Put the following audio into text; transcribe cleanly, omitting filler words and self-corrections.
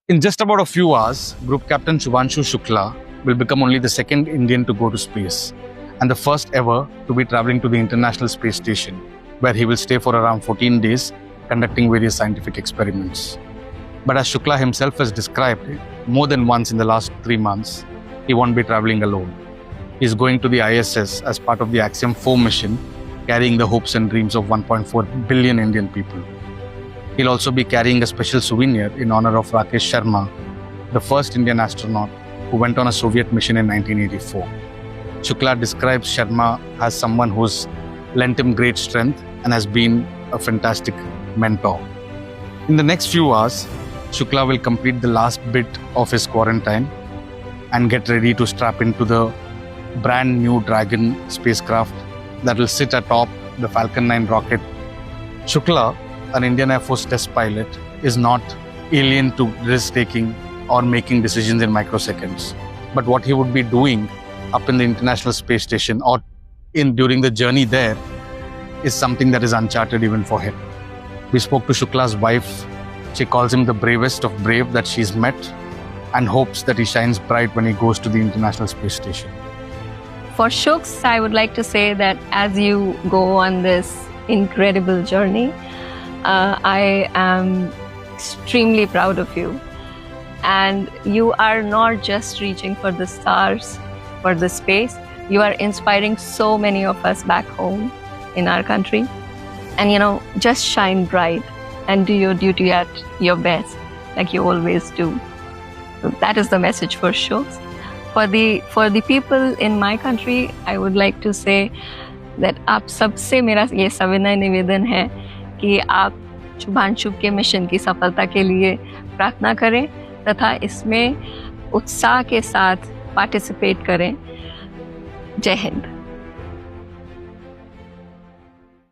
In just about a few hours, Group Captain Shubhanshu Shukla will become only the second Indian to go to space and the first ever to be traveling to the International Space Station, where he will stay for around 14 days conducting various scientific experiments. But as Shukla himself has described more than once in the last 3 months, he won't be traveling alone. He is going to the ISS as part of the Axiom 4 mission, carrying the hopes and dreams of 1.4 billion Indian people. He'll also be carrying a special souvenir in honor of Rakesh Sharma, the first Indian astronaut who went on a Soviet mission in 1984. Shukla describes Sharma as someone who's lent him great strength and has been a fantastic mentor. In the next few hours, Shukla will complete the last bit of his quarantine and get ready to strap into the brand new Dragon spacecraft that will sit atop the Falcon 9 rocket. Shukla, an Indian Air Force test pilot, is not alien to risk-taking or making decisions in microseconds. But what he would be doing up in the International Space Station or during the journey there is something that is uncharted even for him. We spoke to Shukla's wife. She calls him the bravest of brave that she's met and hopes that he shines bright when he goes to the International Space Station. For Shuks, I would like to say that as you go on this incredible journey, I am extremely proud of you. And you are not just reaching for the stars, for the space, you are inspiring so many of us back home in our country. And just shine bright and do your duty at your best, like you always do. So that is the message for Shuks. For the people in my country, I would like to say that आप सबसे मेरा ये सविनय निवेदन है कि आप शुभांशु के मिशन की सफलता के लिए प्रार्थना करें तथा इसमें उत्साह के साथ पार्टिसिपेट करें। जय हिंद।